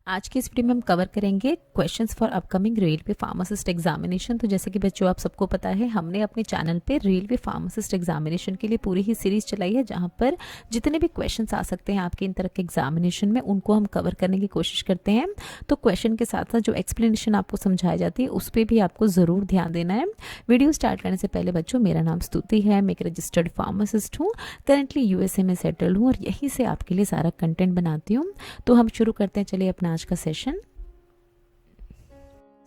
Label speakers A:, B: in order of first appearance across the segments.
A: आज की इस वीडियो में हम कवर करेंगे questions for upcoming railway pharmacist examination. तो जैसे कि बच्चों आप सबको पता है, हमने अपने चैनल पे रेलवे फार्मासिस्ट एग्जामिनेशन के लिए पूरी ही सीरीज चलाई है, जहां पर जितने भी क्वेश्चंस आ सकते हैं आपके इन तरह के एग्जामिनेशन में, उनको हम कवर करने की कोशिश करते हैं। तो क्वेश्चन के साथ साथ जो एक्सप्लेनेशन आपको समझाई जाती है उस पर भी आपको ज़रूर ध्यान देना है। वीडियो स्टार्ट करने से पहले बच्चों, मेरा नाम स्तुति है, मैं एक रजिस्टर्ड फार्मासिस्ट हूँ, करंटली यूएसए में सेटल हूँ और यहीं से आपके लिए सारा कंटेंट बनाती हूँ। तो हम शुरू करते हैं, चलिए अपना आज का सेशन।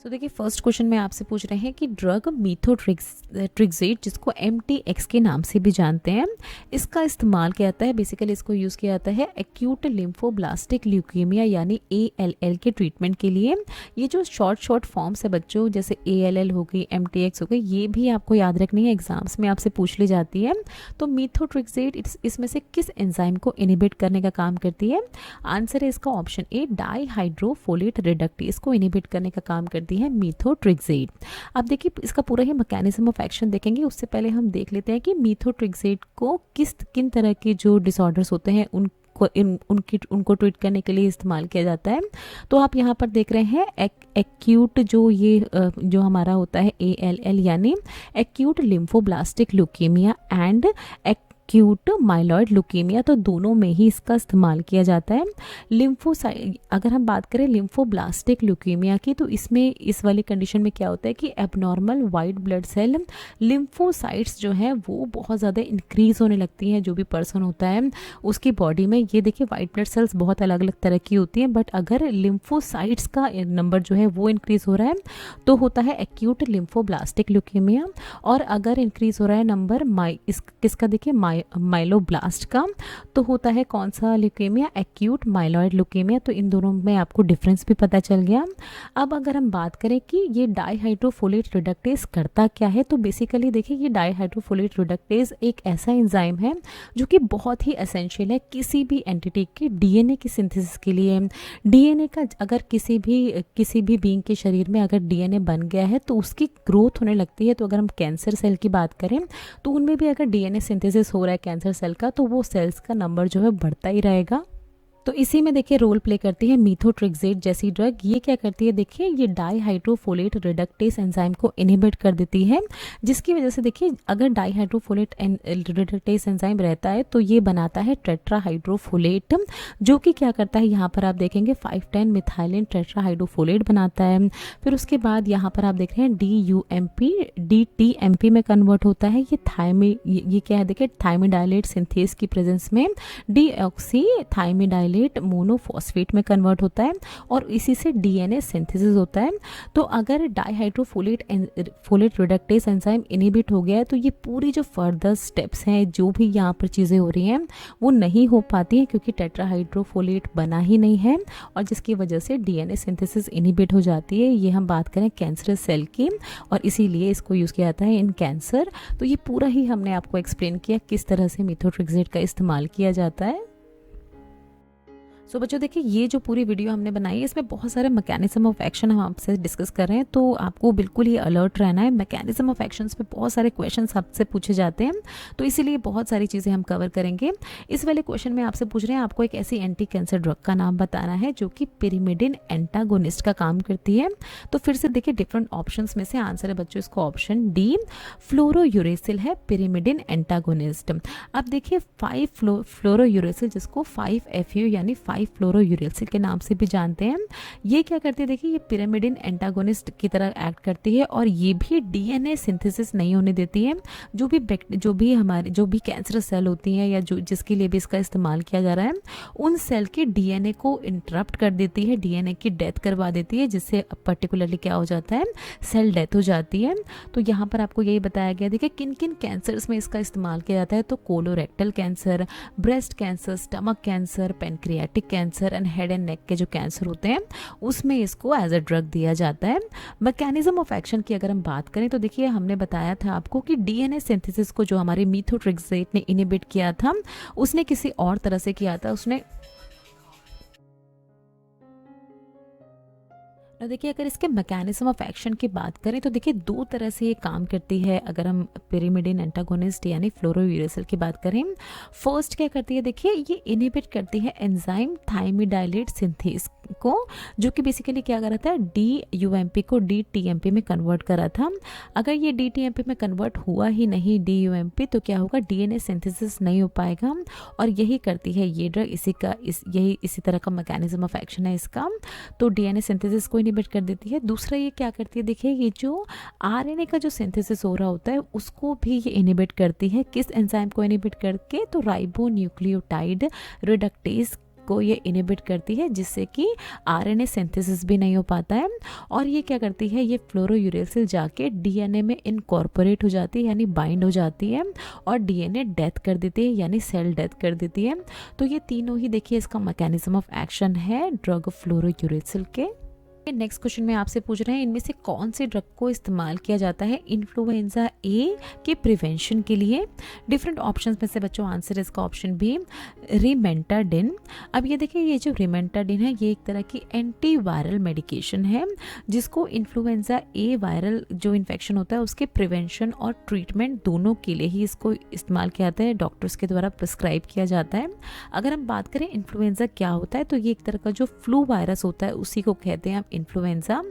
A: तो देखिए, फर्स्ट क्वेश्चन में आपसे पूछ रहे हैं कि ड्रग मीथोट्रिक्सेट, जिसको MTX के नाम से भी जानते हैं, इसका इस्तेमाल किया जाता है, बेसिकली इसको यूज़ किया जाता है एक्यूट लिम्फोब्लास्टिक ल्यूकेमिया यानी ALL के ट्रीटमेंट के लिए। ये जो शॉर्ट फॉर्म्स है बच्चों, जैसे ALL हो गई, MTX हो गई, ये भी आपको याद रखनी है, एग्जाम्स में आपसे पूछ ली जाती है। तो मीथोट्रिक्सेट इसमें से किस एंजाइम को इनिबिट करने का काम करती है? आंसर है इसका ऑप्शन ए, डाईहाइड्रोफोलेट रिडक्टेज, इसको इनिबिट करने का काम करती है मीथोट्रिक्सेट। अब देखिए, इसका पूरा ही मैकेनिज्म ऑफ एक्शन देखेंगे, उससे पहले हम देख लेते हैं कि मीथोट्रिक्सेट को किन तरह के जो डिसऑर्डर्स होते हैं उनको ट्रीट करने के लिए इस्तेमाल किया जाता है। तो आप यहाँ पर देख रहे हैं एक्यूट जो हमारा होता है ALL यानी acute lymphoblastic leukaemia and acute myeloid leukaemia, तो दोनों में ही इसका इस्तेमाल किया जाता है। लिम्फोसाइट, अगर हम बात करें लिम्फोब्लास्टिक ल्यूकेमिया की, तो इसमें इस वाली कंडीशन में क्या होता है कि abnormal white blood cell lymphocytes जो हैं वो बहुत ज़्यादा इंक्रीज होने लगती हैं, जो भी पर्सन होता है उसकी बॉडी में। ये देखिए, वाइट ब्लड सेल्स बहुत अलग अलग तरह की होती हैं, बट अगर लिम्फोसाइट्स का नंबर जो है वो इंक्रीज हो रहा है तो होता है एक्यूट लिम्फोब्लास्टिक ल्यूकेमिया। और अगर इंक्रीज हो रहा है नंबर किसका, देखिए माइलोब्लास्ट का, तो होता है कौन सा ल्यूकेमिया? Acute myeloid leukaemia. तो इन दोनों में आपको डिफरेंस भी पता चल गया। अब अगर हम बात करें कि ये डाईहाइड्रोफोलेट रिडक्टेज करता क्या है, तो बेसिकली देखिए, ये डाईहाइड्रोफोलेट रिडक्टेज एक ऐसा एंजाइम है जो कि बहुत ही एसेंशियल है किसी भी एंटिटी के DNA की सिंथेसिस के लिए। DNA का अगर किसी भी बीइंग के शरीर में अगर DNA बन गया है तो उसकी ग्रोथ होने लगती है। तो अगर हम कैंसर सेल की बात करें तो उनमें भी अगर DNA सिंथेसिस हो रहा है कैंसर सेल का, तो वो सेल्स का नंबर जो है बढ़ता ही रहेगा। तो इसी में देखिए रोल प्ले करती है मीथोट्रिक्सेट जैसी ड्रग। ये क्या करती है, देखिए, ये डाईहाइड्रोफोलेट रिडक्टेज एंजाइम को इनहिबिट कर देती है, जिसकी वजह से देखिए, अगर डाईहाइड्रोफोलेट रिडक्टेज एंजाइम रहता है तो ये बनाता है टेट्राहाइड्रोफोलेट, जो कि क्या करता है, यहाँ पर आप देखेंगे 5,10 मिथाइलिन टेट्राहाइड्रोफोलेट बनाता है। फिर उसके बाद यहाँ पर आप देख रहे हैं DUMP DTMP में कन्वर्ट होता है। ये क्या है, देखिए, थायमिडाइलेट सिंथेस की प्रेजेंस में डीऑक्सी थायमिडाइलेट मोनोफॉस्फेट में कन्वर्ट होता है और इसी से DNA सिंथेसिस होता है। तो अगर डाईहाइड्रोफोलेट रिडक्टेज एंजाइम इनहिबिट हो गया है तो ये पूरी जो फर्दर स्टेप्स हैं, जो भी यहाँ पर चीज़ें हो रही हैं, वो नहीं हो पाती हैं, क्योंकि टेट्राहाइड्रोफोलेट बना ही नहीं है, और जिसकी वजह से DNA सिंथेसिस इनहिबिट हो जाती है। ये हम बात करें कैंसरस सेल की, और इसीलिए इसको यूज़ किया जाता है इन कैंसर। तो ये पूरा ही हमने आपको एक्सप्लेन किया किस तरह से मीथोट्रिक्सेट का इस्तेमाल किया जाता है। सो बच्चों देखिए, ये जो पूरी वीडियो हमने बनाई है, इसमें बहुत सारे मैकेनिज्म ऑफ एक्शन हम आपसे डिस्कस कर रहे हैं, तो आपको बिल्कुल ही अलर्ट रहना है। मैकेनिज्म ऑफ एक्शंस पे बहुत सारे क्वेश्चंस आपसे पूछे जाते हैं, तो इसीलिए बहुत सारी चीज़ें हम कवर करेंगे। इस वाले क्वेश्चन में आपसे पूछ रहे हैं, आपको एक ऐसी एंटी कैंसर ड्रग का नाम बताना है जो कि पिरिमिडिन एंटागोनिस्ट का काम करती है। तो फिर से देखिए, डिफरेंट ऑप्शन में से आंसर है बच्चों इसको ऑप्शन डी, फ्लोरोयूरेसिल है पिरिमिडिन एंटागोनिस्ट। अब देखिए, 5 फ्लोरोयूरेसिल, जिसको 5FU यानी 5 फ्लोरोयूरेसिल के नाम से भी जानते हैं, ये क्या करती है, देखिए, ये पिरामिडिन एंटागोनिस्ट की तरह एक्ट करती है, और ये भी DNA सिंथेसिस नहीं होने देती है। जो भी कैंसर सेल होती हैं, या जिसके लिए भी इसका इस्तेमाल किया जा रहा है, उन सेल के DNA को इंटरप्ट कर देती है, DNA की डेथ करवा देती है, जिससे पर्टिकुलरली क्या हो जाता है, सेल डेथ हो जाती है। तो यहाँ पर आपको यही बताया गया, देखिए, किन किन कैंसर्स में इसका इस्तेमाल किया जाता है। तो colorectal cancer, breast cancer, stomach cancer, pancreatic cancer and head and neck के जो कैंसर होते हैं, उसमें इसको एज अ ड्रग दिया जाता है। मैकेनिज्म ऑफ एक्शन की अगर हम बात करें तो देखिए, हमने बताया था आपको कि DNA सिंथेसिस को जो हमारे मीथोट्रिक्सेट ने इनहिबिट किया था, उसने किसी और तरह से किया था। उसने और देखिए, अगर इसके मैकेनिज्म ऑफ एक्शन की बात करें तो देखिए, 2 तरह से ये काम करती है। अगर हम पिरिमिडिन एंटागोनिस्ट यानी फ्लोरोयूरेसिल की बात करें, फर्स्ट क्या करती है, देखिए, ये इनहिबिट करती है एंजाइम थायमिडाइलेट सिंथेस को, जो कि बेसिकली क्या करा था, DUMP को DTMP में कन्वर्ट करा था। अगर ये DTMP में कन्वर्ट हुआ ही नहीं DUMP, तो क्या होगा, DNA सिंथेसिस नहीं हो पाएगा। और यही करती है ये ड्रग, इसी तरह का मैकेनिज्म ऑफ एक्शन है इसका। तो DNA सिंथेसिस को इनिबिट कर देती है। दूसरा ये क्या करती है, देखिए ये जो RNA का जो सिंथेसिस हो रहा होता है उसको भी ये इनिबिट करती है। किस एंजाइम को इनिबिट करके, तो राइबो न्यूक्लियोटाइड रिडक्टेज को ये इनिबिट करती है, जिससे कि RNA सिंथेसिस भी नहीं हो पाता है। और ये क्या करती है, ये फ्लोरोयूरेसिल जाके DNA में इनकॉर्पोरेट हो जाती है, यानी बाइंड हो जाती है, और DNA डेथ कर देती है, यानी सेल डेथ कर देती है। तो ये तीनों ही देखिए इसका मैकेनिज्म ऑफ एक्शन है ड्रग फ्लोरोयूरेसिल के। नेक्स्ट क्वेश्चन में आपसे पूछ रहे हैं, इनमें से कौन से ड्रग को इस्तेमाल किया जाता है इन्फ्लुएंजा ए के प्रिवेंशन के लिए। डिफरेंट ऑप्शंस में से बच्चों आंसर है इसका ऑप्शन बी, रिमेंटाडिन। अब ये देखिए, ये जो रिमेंटाडिन है ये एक तरह की एंटी वायरल मेडिकेशन है, जिसको इन्फ्लुएंजा ए वायरल जो इन्फेक्शन होता है उसके प्रिवेंशन और ट्रीटमेंट दोनों के लिए ही इसको इस्तेमाल किया जाता है, डॉक्टर्स के द्वारा प्रिस्क्राइब किया जाता है। अगर हम बात करें इन्फ्लुएंजा क्या होता है, तो ये एक तरह का जो फ्लू वायरस होता है उसी को कहते हैं इन्फ्लुएंजा,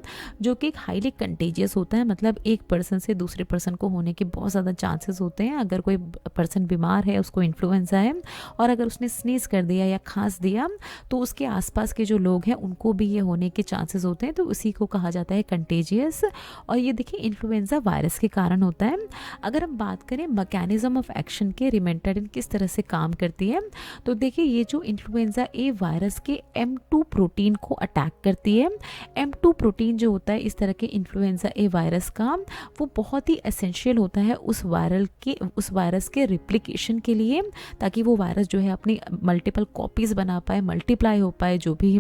A: जो कि एक हाईली कंटेजियस होता है। मतलब एक पर्सन से दूसरे पर्सन को होने के बहुत ज़्यादा चांसेस होते हैं। अगर कोई पर्सन बीमार है, उसको इन्फ्लुएंजा है, और अगर उसने स्नीज कर दिया या खांस दिया, तो उसके आसपास के जो लोग हैं उनको भी ये होने के चांसेस होते हैं। तो उसी को कहा जाता है कंटेजियस। और ये देखिए इन्फ्लुएंजा वायरस के कारण होता है। अगर हम बात करें मैकेनिज्म ऑफ एक्शन के, रिमेंटाडिन किस तरह से काम करती है, तो देखिए ये जो इन्फ्लुएंजा ए वायरस के M2 प्रोटीन को अटैक करती है। M2 प्रोटीन जो होता है इस तरह के इन्फ्लुएंजा ए वायरस का, वो बहुत ही एसेंशियल होता है उस वायरस के रिप्लिकेशन के लिए, ताकि वो वायरस जो है अपनी मल्टीपल कॉपीज़ बना पाए, मल्टीप्लाई हो पाए जो भी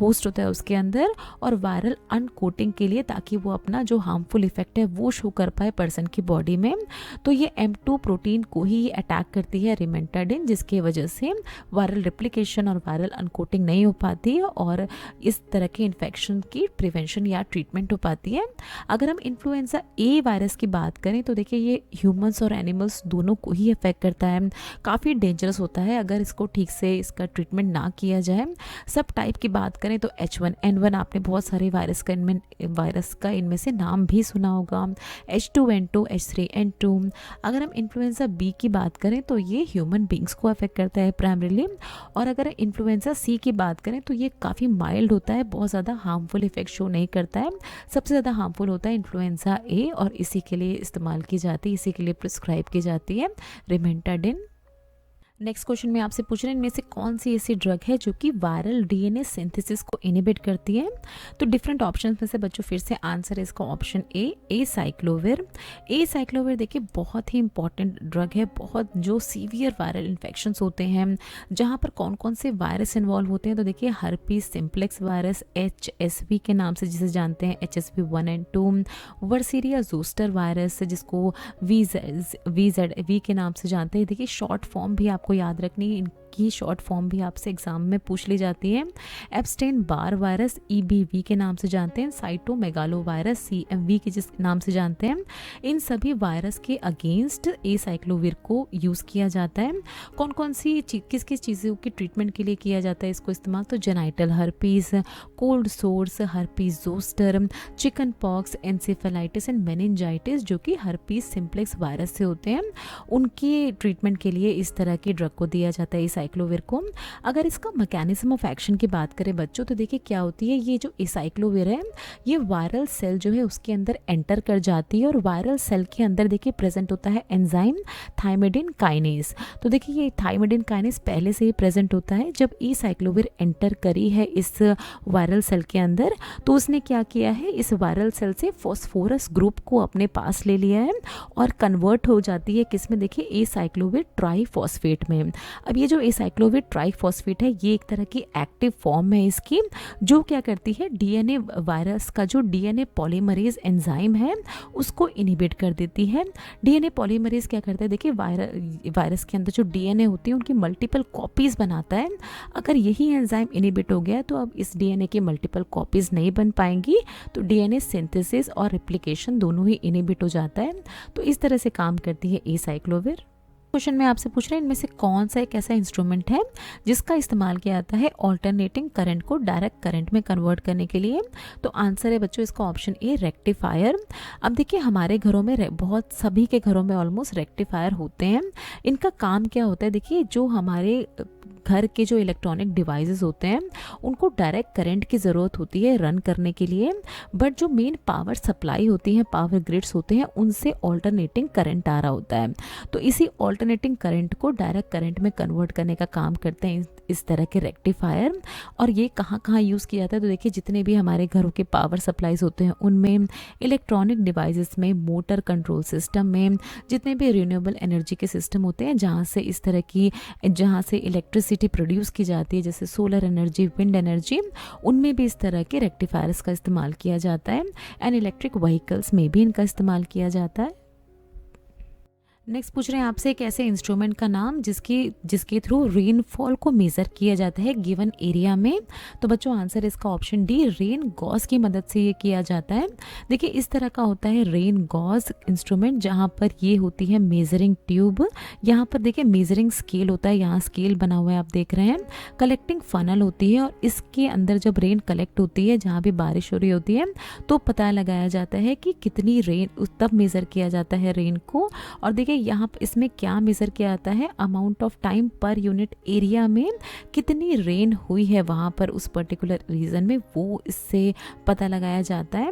A: होस्ट होता है उसके अंदर, और वायरल अनकोटिंग के लिए, ताकि वो अपना जो हार्मफुल इफेक्ट है वो शो कर पाए पर्सन की बॉडी में। तो ये M2 प्रोटीन को ही अटैक करती है रिमेंटाडिन, जिसकी वजह से वायरल रिप्लिकेशन और वायरल अनकोटिंग नहीं हो पाती और इस तरह के इन्फेक्शन की प्रिवेंशन या ट्रीटमेंट हो पाती है। अगर हम इन्फ्लुएंजा ए वायरस की बात करें, तो देखिए ये ह्यूमंस और एनिमल्स दोनों को ही अफेक्ट करता है। काफ़ी डेंजरस होता है अगर इसको ठीक से इसका ट्रीटमेंट ना किया जाए। सब टाइप की बात करें तो H1N1, आपने बहुत सारे वायरस का इनमें से नाम भी सुना होगा, H2N2, H3N2। अगर हम इन्फ्लुएंजा बी की बात करें तो ये ह्यूमन बींग्स को अफेक्ट करता है प्राइमरीली। और अगर इन्फ्लुएंजा सी की बात करें तो ये काफ़ी माइल्ड होता है, बहुत ज़्यादा हार्मफुल इफेक्ट शो नहीं करता है। सबसे ज़्यादा हार्मफुल होता है इन्फ्लुएंजा ए, और इसी के लिए इस्तेमाल की जाती है, इसी के लिए प्रिस्क्राइब की जाती है रिमेंटाडिन। नेक्स्ट क्वेश्चन में आपसे पूछ रहे हैं, इनमें से कौन सी ऐसी ड्रग है जो कि वायरल DNA सिंथेसिस को इनिबिट करती है। तो डिफरेंट ऑप्शंस में से बच्चों फिर से आंसर है इसका ऑप्शन ए साइक्लोविर। साइक्लोविर देखिए बहुत ही इंपॉर्टेंट ड्रग है। बहुत जो सीवियर वायरल इन्फेक्शंस होते हैं, जहाँ पर कौन कौन से वायरस इन्वॉल्व होते हैं, तो देखिए हर्पीस सिम्प्लेक्स वायरस, HSV के नाम से जिसे जानते हैं, HSV 1 and 2, वर्सीरिया जोस्टर वायरस जिसको VZV के नाम से जानते हैं। देखिए शॉर्ट फॉर्म भी आपको याद रखनी, की शॉर्ट फॉर्म भी आपसे एग्जाम में पूछ ली जाती है। एप्स्टेन बार वायरस EBV के नाम से जानते हैं, साइटोमेगालो वायरस CMV के जिस नाम से जानते हैं। इन सभी वायरस के अगेंस्ट साइक्लोविर को यूज़ किया जाता है। कौन कौन सी किस किस चीज़ों की ट्रीटमेंट के लिए किया जाता है इसको इस्तेमाल, तो genital herpes, cold source, herpes zoster, chicken pox, encephalitis and meningitis, जो कि हर्पीस सिम्प्लेक्स वायरस से होते हैं, उनकी ट्रीटमेंट के लिए इस तरह की ड्रग को दिया जाता है साइक्लोविर को। अगर इसका मैकेनिज्म ऑफ एक्शन की बात करें बच्चों, तो देखिए क्या होती है, ये जो साइक्लोविर है ये वायरल सेल जो है उसके अंदर एंटर कर जाती है, और वायरल सेल के अंदर देखिए प्रेजेंट होता है एंजाइम थाइमिडिन काइनेज। तो देखिए ये थाइमिडिन काइनेज पहले से ही प्रेजेंट होता है। जब साइक्लोविर एंटर करी है इस वायरल सेल के अंदर, तो उसने क्या किया है, इस वायरल सेल से फॉस्फोरस ग्रुप को अपने पास ले लिया है और कन्वर्ट हो जाती है किसमें, देखिए साइक्लोविर ट्राईफॉस्फेट में। अब ये जो साइक्लोविर ट्राईफॉस्फेट है ये एक तरह की एक्टिव फॉर्म है इसकी, जो क्या करती है, DNA वायरस का जो DNA पॉलीमरेज एंजाइम है उसको इनिबिट कर देती है। DNA पॉलीमरेज क्या करता है, देखिए वायरस के अंदर जो DNA होती है उनकी मल्टीपल कॉपीज़ बनाता है। अगर यही एंजाइम इनिबिट हो गया तो अब इस DNA की मल्टीपल कॉपीज़ नहीं बन पाएंगी, तो DNA सिंथेसिस और रेप्लिकेशन दोनों ही इनिबिट हो जाता है। तो इस तरह से काम करती है साइक्लोविर। क्वेश्चन में आपसे पूछ रहे हैं इनमें से कौन सा एक ऐसा इंस्ट्रूमेंट है जिसका इस्तेमाल किया जाता है ऑल्टरनेटिंग करंट को डायरेक्ट करंट में कन्वर्ट करने के लिए। तो आंसर है बच्चों इसका ऑप्शन ए रेक्टिफायर। अब देखिए हमारे घरों में बहुत सभी के घरों में ऑलमोस्ट रेक्टिफायर होते हैं। इनका काम क्या होता है, देखिए जो हमारे घर के जो इलेक्ट्रॉनिक डिवाइसेस होते हैं उनको डायरेक्ट करंट की ज़रूरत होती है रन करने के लिए, बट जो मेन पावर सप्लाई होती है, पावर ग्रिड्स होते हैं, उनसे ऑल्टरनेटिंग करंट आ रहा होता है। तो इसी ऑल्टरनेटिंग करंट को डायरेक्ट करंट में कन्वर्ट करने का काम करते हैं इस तरह के रेक्टिफायर। और ये कहाँ कहाँ यूज़ किया जाता है, तो देखिए जितने भी हमारे घरों के पावर सप्लाईज होते हैं उनमें, इलेक्ट्रॉनिक डिवाइसेस में, मोटर कंट्रोल सिस्टम में, जितने भी रिन्यूएबल एनर्जी के सिस्टम होते हैं जहाँ से इस तरह की, जहाँ से इलेक्ट्रिसिटी प्रोड्यूस की जाती है, जैसे सोलर एनर्जी, विंड एनर्जी, उनमें भी इस तरह के रेक्टिफायर्स का इस्तेमाल किया जाता है। एंड इलेक्ट्रिक व्हीकल्स में भी इनका इस्तेमाल किया जाता है। नेक्स्ट पूछ रहे हैं आपसे एक ऐसे इंस्ट्रूमेंट का नाम जिसके थ्रू रेनफॉल को मेज़र किया जाता है गिवन एरिया में। तो बच्चों आंसर इसका ऑप्शन डी रेन गॉज की मदद से ये किया जाता है। देखिए इस तरह का होता है रेन गॉज इंस्ट्रूमेंट, जहाँ पर ये होती है मेजरिंग ट्यूब। यहाँ पर देखिए मेजरिंग स्केल होता है, यहाँ स्केल बना हुआ है आप देख रहे हैं। कलेक्टिंग फनल होती है और इसके अंदर जब रेन कलेक्ट होती है, जहाँ भी बारिश हो रही होती है, तो पता लगाया जाता है कि कितनी रेन, तब मेज़र किया जाता है रेन को। और देखिए यहाँ पर इसमें क्या मेज़र किया जाता है, amount of time per unit area में कितनी रेन हुई है वहाँ पर उस पर्टिकुलर रीजन में, वो इससे पता लगाया जाता है।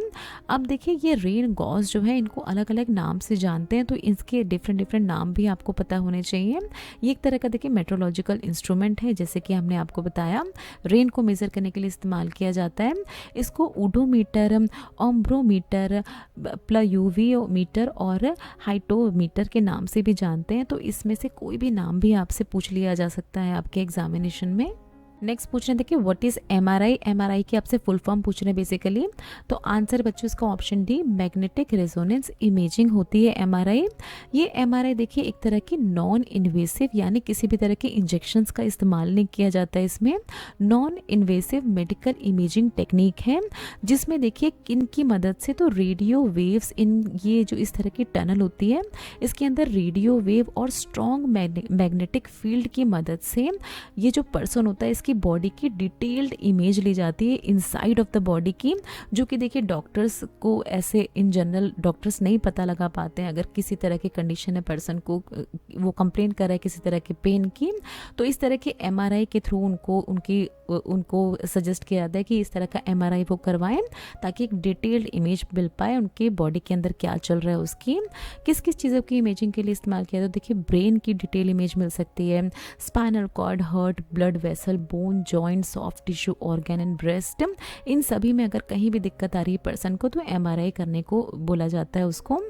A: अब देखिए ये रेन गॉज जो है इनको अलग अलग नाम से जानते हैं, तो इसके डिफरेंट नाम भी आपको पता होने चाहिए। ये एक तरह का देखिए मेट्रोलॉजिकल इंस्ट्रूमेंट है, जैसे कि हमने आपको बताया रेन को मेज़र करने के लिए इस्तेमाल किया जाता है। इसको ओडोमीटर, ओम्ब्रोमीटर, प्लयूवियोमीटर और हाइटोमीटर के नाम से भी जानते हैं। तो इसमें से कोई भी नाम भी आपसे पूछ लिया जा सकता है आपके एग्जामिनेशन में। नेक्स्ट पूछ रहे हैं देखिए व्हाट इज़ एमआरआई। एमआरआई की आपसे फुल फॉर्म पूछ रहे हैं बेसिकली। तो आंसर बच्चों इसका option D magnetic resonance imaging होती है एमआरआई। ये एमआरआई देखिए एक तरह की नॉन इन्वेसिव, यानी किसी भी तरह के इंजेक्शंस का इस्तेमाल नहीं किया जाता है इसमें। Non invasive medical imaging technique है, जिसमें देखिए किन की मदद से, तो रेडियो वेव्स, इन ये जो इस तरह की टनल होती है इसके अंदर रेडियो वेव और स्ट्रॉन्ग मैग्नेटिक फील्ड की मदद से ये जो पर्सन होता है इसकी बॉडी की डिटेल्ड इमेज ली जाती है इनसाइड ऑफ द बॉडी की, जो कि देखिए डॉक्टर्स को ऐसे इन जनरल डॉक्टर्स नहीं पता लगा पाते हैं। अगर किसी तरह की कंडीशन है पर्सन को, वो कंप्लेन कर रहा है किसी तरह के पेन की, तो इस तरह के एमआरआई के थ्रू उनको सजेस्ट किया जाता है कि इस तरह का एमआरआई वो करवाएं, ताकि एक डिटेल्ड इमेज मिल पाए उनके बॉडी के अंदर क्या चल रहा है उसकी। किस किस चीज़ों की इमेजिंग के लिए इस्तेमाल किया जाता है, देखिए ब्रेन की डिटेल इमेज मिल सकती है, spinal cord, heart, blood vessel, bone, joint, soft tissue, organ and breast, इन सभी में अगर कहीं भी दिक्कत आ रही है पर्सन को, तो एमआरआई करने को बोला जाता है उसको।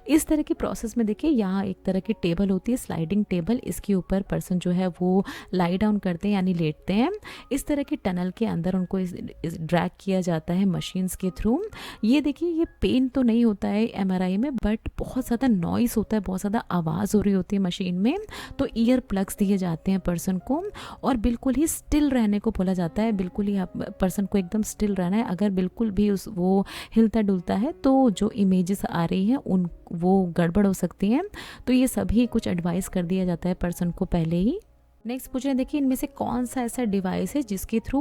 A: इस तरह की प्रोसेस में देखिए यहाँ एक तरह की टेबल होती है, स्लाइडिंग टेबल, इसके ऊपर पर्सन जो है वो लाई डाउन करते हैं यानी लेटते हैं। इस तरह की टनल के अंदर उनको ड्रैग किया जाता है मशीन्स के थ्रू। ये देखिए ये पेन तो नहीं होता है एमआरआई में, बट बहुत ज़्यादा नॉइस होता है, बहुत ज़्यादा आवाज़ हो रही होती है मशीन में, तो ईयर प्लग्स दिए जाते हैं पर्सन को और बिल्कुल ही स्टिल रहने को बोला जाता है। बिल्कुल ही पर्सन को एकदम स्टिल रहना है, अगर बिल्कुल भी वो हिलता डुलता है तो जो इमेजेस आ रही हैं वो गड़बड़ हो सकती हैं। तो ये सभी कुछ एडवाइस कर दिया जाता है पर्सन को पहले ही। नेक्स्ट पूछ रहे हैं देखिए इनमें से कौन सा ऐसा डिवाइस है जिसके थ्रू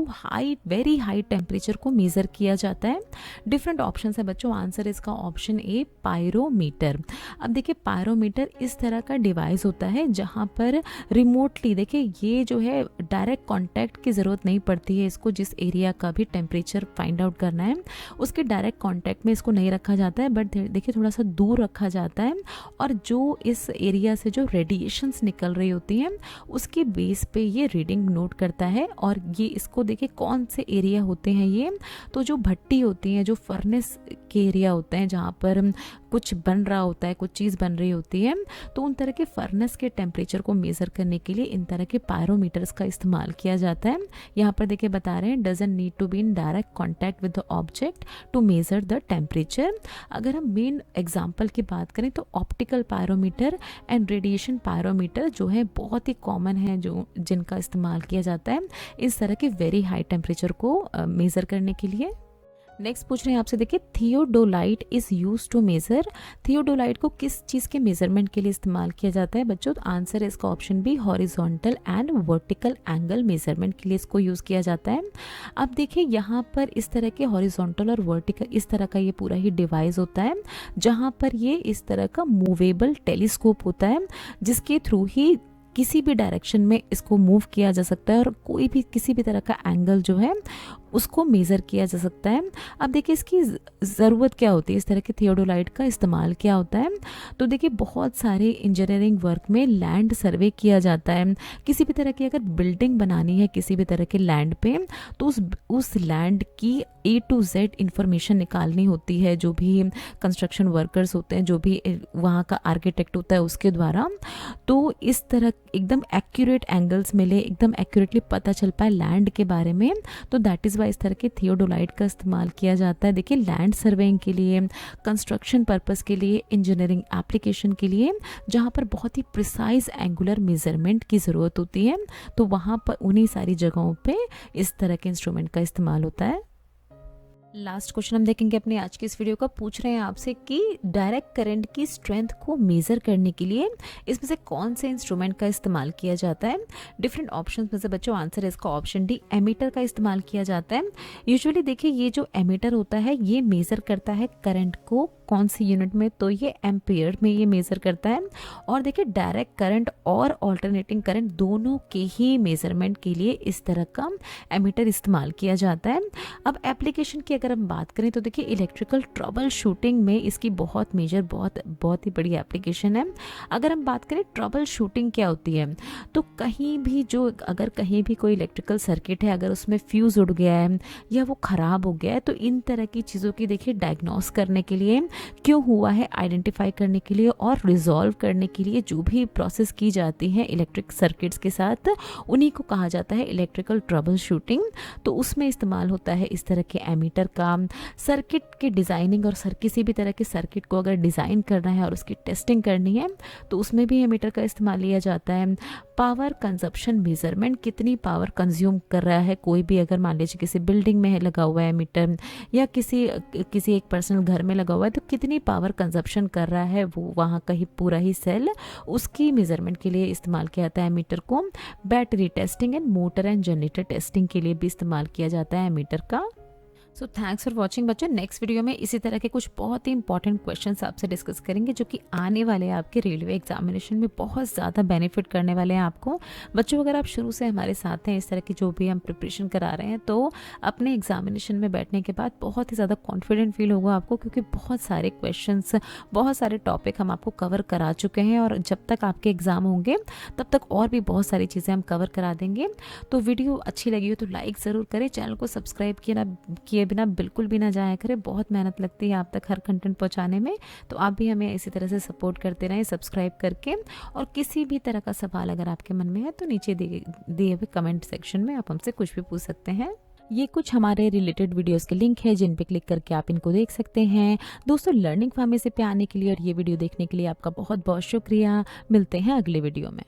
A: वेरी हाई टेम्परेचर को मेज़र किया जाता है। डिफरेंट ऑप्शन है बच्चों, आंसर इसका ऑप्शन ए पायरोमीटर। अब देखिए पायरोमीटर इस तरह का डिवाइस होता है जहां पर रिमोटली, देखिए ये जो है डायरेक्ट कॉन्टैक्ट की ज़रूरत नहीं पड़ती है इसको, जिस एरिया का भी टेम्परेचर फाइंड आउट करना है उसके डायरेक्ट कॉन्टैक्ट में इसको नहीं रखा जाता है, बट देखिए थोड़ा सा दूर रखा जाता है और जो इस एरिया से जो रेडिएशंस निकल रही होती हैं उसकी बेस पे ये रीडिंग नोट करता है। और ये इसको देखिए कौन से एरिया होते हैं ये, तो जो भट्टी होती हैं, जो फर्नेस के एरिया होते हैं जहाँ पर कुछ बन रहा होता है, कुछ चीज़ बन रही होती है, तो उन तरह के फर्नेस के टेम्परेचर को मेज़र करने के लिए इन तरह के पायरोमीटर्स का इस्तेमाल किया जाता है। यहाँ पर देखिए बता रहे हैं doesn't need to be in direct contact with the object to measure the temperature. अगर हम मेन एग्जाम्पल की बात करें तो optical pyrometer and radiation pyrometer जो है बहुत ही कॉमन है, जो जिनका इस्तेमाल किया जाता है इस तरह के वेरी हाई टेम्परेचर को मेज़र करने के लिए। नेक्स्ट पूछ रहे हैं आपसे, देखिए theodolite is use to measure, theodolite को किस चीज़ के मेजरमेंट के लिए इस्तेमाल किया जाता है बच्चों? तो आंसर है इसका option B, horizontal and vertical angle measurement के लिए इसको यूज़ किया जाता है। अब देखिए यहाँ पर इस तरह के हॉरिजॉन्टल और वर्टिकल इस तरह का ये पूरा ही डिवाइस होता है, जहाँ पर ये इस तरह का मूवेबल टेलीस्कोप होता है, जिसके थ्रू ही किसी भी डायरेक्शन में इसको मूव किया जा सकता है और कोई भी किसी भी तरह का एंगल जो है उसको मेज़र किया जा सकता है। अब देखिए इसकी ज़रूरत क्या होती है, इस तरह के थियोडोलाइट का इस्तेमाल क्या होता है? तो देखिए बहुत सारे इंजीनियरिंग वर्क में लैंड सर्वे किया जाता है। किसी भी तरह की अगर बिल्डिंग बनानी है किसी भी तरह के लैंड पे, तो उस लैंड की A to Z इंफॉर्मेशन निकालनी होती है, जो भी कंस्ट्रक्शन वर्कर्स होते हैं, जो भी वहाँ का आर्किटेक्ट होता है उसके द्वारा। तो इस तरह एकदम एक्यूरेट एंगल्स मिले, एकदम एक्यूरेटली पता चल पाए लैंड के बारे में, तो दैट इज़ वाई इस तरह के थियोडोलाइट का इस्तेमाल किया जाता है। देखिए लैंड सर्वेइंग के लिए, कंस्ट्रक्शन पर्पस के लिए, इंजीनियरिंग एप्लीकेशन के लिए, जहाँ पर बहुत ही प्रिसाइज एंगुलर मेजरमेंट की ज़रूरत होती है, तो वहाँ पर उन्हीं सारी जगहों पे इस तरह के इंस्ट्रूमेंट का इस्तेमाल होता है। लास्ट क्वेश्चन हम देखेंगे अपने आज की इस वीडियो का। पूछ रहे हैं आपसे कि डायरेक्ट करंट की स्ट्रेंथ को मेज़र करने के लिए इसमें से कौन से इंस्ट्रूमेंट का इस्तेमाल किया जाता है? डिफरेंट ऑप्शंस में से बच्चों आंसर है इसका ऑप्शन डी, एमीटर का इस्तेमाल किया जाता है। यूजुअली देखिए ये जो एमीटर होता है ये मेज़र करता है करंट को कौन सी यूनिट में, तो ये एम्पियर में ये मेज़र करता है। और देखिए डायरेक्ट करंट और ऑल्टरनेटिंग करंट दोनों के ही मेज़रमेंट के लिए इस तरह का एमीटर इस्तेमाल किया जाता है। अब एप्लीकेशन की अगर हम बात करें तो देखिए इलेक्ट्रिकल ट्रबल शूटिंग में इसकी बहुत मेजर बहुत ही बड़ी एप्लीकेशन है। अगर हम बात करें ट्रबल शूटिंग क्या होती है, तो कहीं भी अगर कहीं भी कोई इलेक्ट्रिकल सर्किट है, अगर उसमें फ्यूज़ उड़ गया है या वो ख़राब हो गया है, तो इन तरह की चीज़ों की देखिए डायग्नोस करने के लिए, क्यों हुआ है आइडेंटिफाई करने के लिए और रिजॉल्व करने के लिए जो भी प्रोसेस की जाती है इलेक्ट्रिक सर्किट्स के साथ, उन्हीं को कहा जाता है इलेक्ट्रिकल ट्रबल शूटिंग। तो उसमें इस्तेमाल होता है इस तरह के एमीटर का। सर्किट के डिज़ाइनिंग और किसी भी तरह के सर्किट को अगर डिज़ाइन करना है और उसकी टेस्टिंग करनी है तो उसमें भी एमीटर का इस्तेमाल लिया जाता है। पावर कंजप्शन मेजरमेंट, कितनी पावर कंज्यूम कर रहा है कोई भी, अगर मान लीजिए किसी बिल्डिंग में है लगा हुआ है एमीटर, या किसी एक पर्सनल घर में लगा हुआ है, तो कितनी पावर कंजप्शन कर रहा है वो वहाँ का ही पूरा ही सेल, उसकी मेजरमेंट के लिए इस्तेमाल किया जाता है एमीटर को। Battery testing and motor and generator testing के लिए भी इस्तेमाल किया जाता है एमीटर का। सो थैंक्स फॉर वॉचिंग बच्चों। नेक्स्ट वीडियो में इसी तरह के कुछ बहुत ही इंपॉर्टेंट क्वेश्चंस आपसे डिस्कस करेंगे, जो कि आने वाले आपके रेलवे एग्जामिनेशन में बहुत ज़्यादा बेनिफिट करने वाले हैं आपको। बच्चों अगर आप शुरू से हमारे साथ हैं, इस तरह की जो भी हम प्रिपरेशन करा रहे हैं, तो अपने एग्जामिनेशन में बैठने के बाद बहुत ही ज़्यादा कॉन्फिडेंट फील होगा आपको, क्योंकि बहुत सारे क्वेश्चंस, बहुत सारे टॉपिक हम आपको कवर करा चुके हैं, और जब तक आपके एग्ज़ाम होंगे तब तक और भी बहुत सारी चीज़ें हम कवर करा देंगे। तो वीडियो अच्छी लगी हो तो लाइक ज़रूर करें, चैनल को सब्सक्राइब किए बिना बिल्कुल भी ना जाया करें। बहुत मेहनत लगती है आप तक हर कंटेंट पहुंचाने में, तो आप भी हमें इसी तरह से सपोर्ट करते रहें सब्सक्राइब करके। और किसी भी तरह का सवाल अगर आपके मन में है तो नीचे दिए हुए कमेंट सेक्शन में आप हमसे कुछ भी पूछ सकते हैं। ये कुछ हमारे रिलेटेड वीडियोस के लिंक है जिन पे क्लिक करके आप इनको देख सकते हैं। दोस्तों लर्निंग फार्मेसी पे आने के लिए और ये वीडियो देखने के लिए आपका बहुत बहुत शुक्रिया। मिलते हैं अगले वीडियो में।